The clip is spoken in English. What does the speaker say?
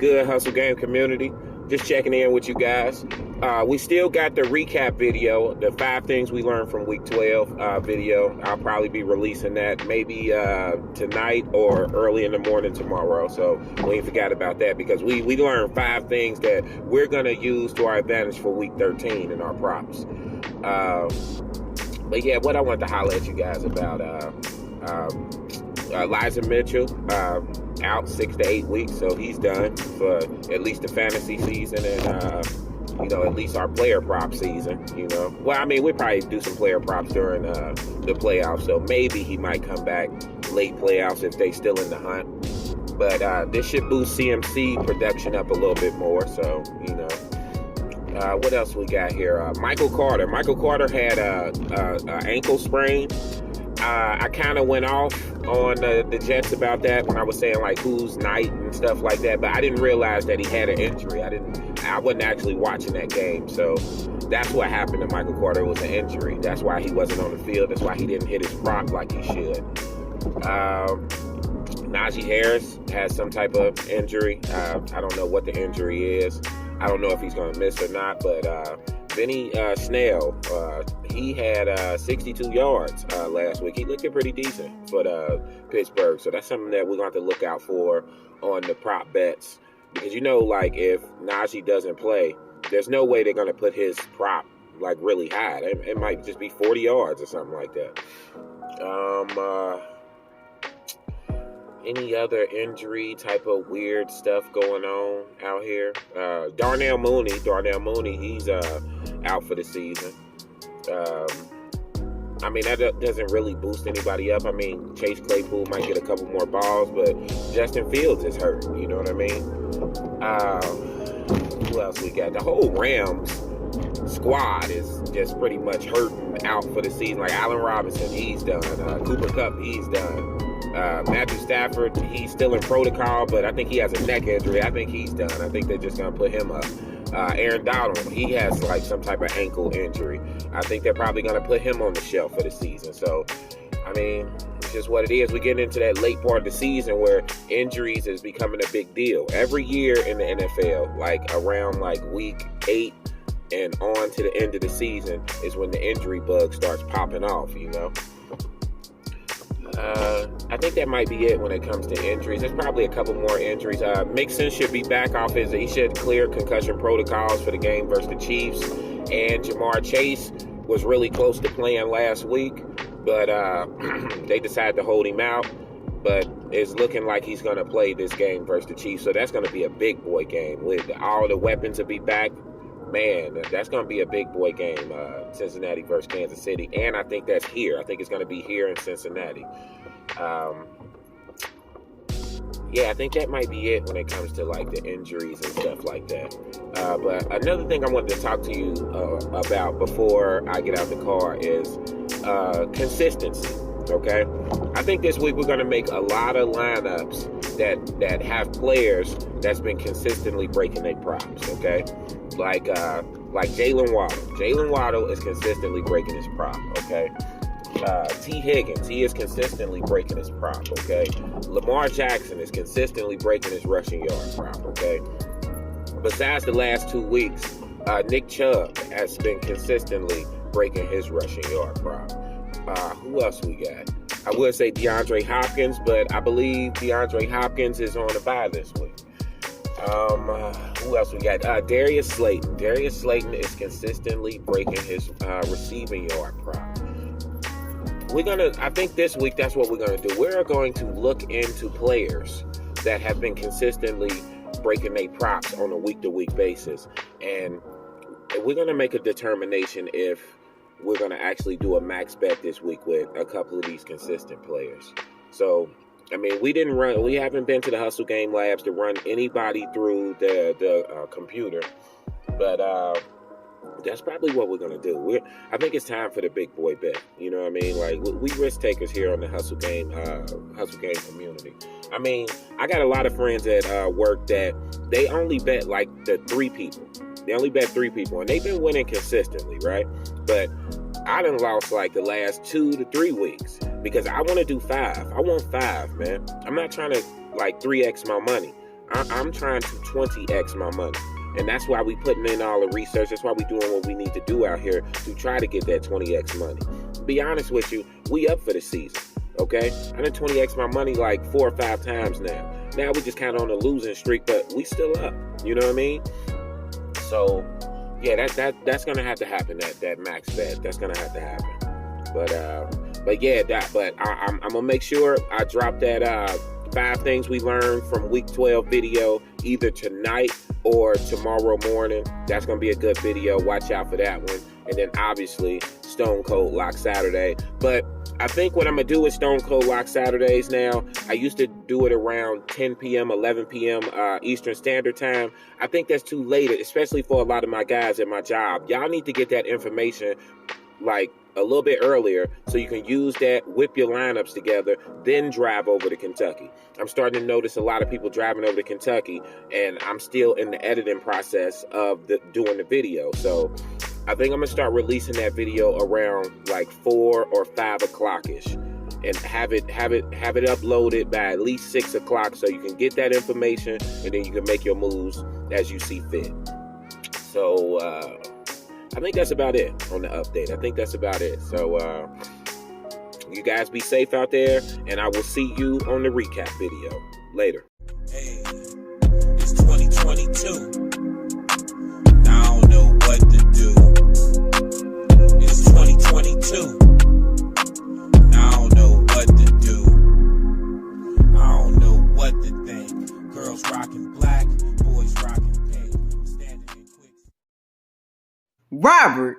good, Hustle Game community? Just checking in with you guys. We still got the recap video, the 5 things we learned from week 12 video. I'll probably be releasing that maybe tonight or early in the morning tomorrow. So we ain't forgot about that, because we learned 5 things that we're going to use to our advantage for week 13 in our props. But yeah, what I want to holler at you guys about, Elijah Mitchell, out 6 to 8 weeks, so he's done for at least the fantasy season and at least our player prop season. Well, I mean, we probably do some player props during the playoffs, so maybe he might come back late playoffs if they still in the hunt. But this should boost CMC production up a little bit more. So what else we got here? Michael Carter. Michael Carter had a ankle sprain. I kind of went off on the Jets about that when I was saying like who's night and stuff like that, but I didn't realize that he had an injury. I wasn't actually watching that game, so that's what happened to Michael Carter. Was an injury. That's why he wasn't on the field. That's why he didn't hit his prop like he should. Najee Harris has some type of injury. I don't know what the injury is. I don't know if he's going to miss or not, but Benny Snell, he had 62 yards last week. He looking pretty decent for the Pittsburgh, so that's something that we're going to have to look out for on the prop bets. Because like if Najee doesn't play, there's no way they're going to put his prop like really high. It might just be 40 yards or something like that. Any other injury type of weird stuff going on out here? Darnell Mooney, he's out for the season. I mean, that doesn't really boost anybody up. I mean, Chase Claypool might get a couple more balls, but Justin Fields is hurt. You know what I mean? Who else we got? The whole Rams squad is just pretty much hurting out for the season. Like Allen Robinson, he's done. Cooper Kupp, he's done. Matthew Stafford, he's still in protocol, but I think he has a neck injury. I think he's done. I think they're just going to put him up. Aaron Donald, he has like some type of ankle injury. I think they're probably going to put him on the shelf for the season. So, I mean, it's just what it is. We get into that late part of the season where injuries is becoming a big deal. Every year in the NFL, like around like week 8 and on to the end of the season is when the injury bug starts popping off, I think that might be it when it comes to injuries. There's probably a couple more injuries. Mixon should be back off he should clear concussion protocols for the game versus the Chiefs. And Jamar Chase was really close to playing last week, but they decided to hold him out. But it's looking like he's going to play this game versus the Chiefs. So that's going to be a big boy game with all the weapons to be back. Man, that's going to be a big boy game, Cincinnati versus Kansas City. And I think that's here. I think it's going to be here in Cincinnati. I think that might be it when it comes to like the injuries and stuff like that. But another thing I wanted to talk to you about before I get out the car is consistency. Okay, I think this week we're going to make a lot of lineups that have players that's been consistently breaking their props. Okay, like Jalen Waddle. Jalen Waddle is consistently breaking his prop. Okay. T. Higgins, he is consistently breaking his prop, okay? Lamar Jackson is consistently breaking his rushing yard prop, okay? Besides the last 2 weeks, Nick Chubb has been consistently breaking his rushing yard prop. Who else we got? I would say DeAndre Hopkins, but I believe DeAndre Hopkins is on the bye this week. Who else we got? Darius Slayton. Darius Slayton is consistently breaking his receiving yard prop. I think this week that's what we're going to do. We're going to look into players that have been consistently breaking their props on a week-to-week basis. And we're going to make a determination if we're going to actually do a max bet this week with a couple of these consistent players. So, I mean, we haven't been to the Hustle Game Labs to run anybody through the computer. But, that's probably what we're going to do. I think it's time for the big boy bet. You know what I mean? Like, we risk takers here on the Hustle Game community. I mean, I got a lot of friends at work that they only bet like the 3 people. They only bet 3 people, and they've been winning consistently, right? But I done lost like the last 2 to 3 weeks because I want to do 5. I want 5, man. I'm not trying to like 3x my money. I'm trying to 20x my money. And that's why we putting in all the research. That's why we doing what we need to do out here to try to get that 20x money. To be honest with you, we up for the season. Okay? I done 20x my money like 4 or 5 times now. Now we just kind of on a losing streak, but we still up. You know what I mean? So, yeah, that's gonna have to happen. That max bet, that's gonna have to happen. But yeah, I'm gonna make sure I drop that 5 things we learned from week 12 video either tonight or tomorrow morning. That's gonna be a good video. Watch out for that one. And then obviously Stone Cold Lock Saturday. But I think what I'm gonna do with Stone Cold Lock Saturdays now, I used to do it around 10 p.m., 11 p.m. Eastern Standard Time. I think that's too late, especially for a lot of my guys at my job. Y'all need to get that information like a little bit earlier so you can use that, whip your lineups together, then drive over to Kentucky. I'm starting to notice a lot of people driving over to Kentucky, and I'm still in the editing process of doing the video. So I think I'm gonna start releasing that video around like 4 or 5 o'clock-ish, and have it uploaded by at least 6 o'clock so you can get that information, and then you can make your moves as you see fit. So I think that's about it on the update. I think that's about it. So you guys be safe out there, and I will see you on the recap video later. Hey, it's 2022. I don't know what to do. It's 2022. I don't know what to do. I don't know what to think. Girls rocking black, boys rocking pink. Standing in quick. Robert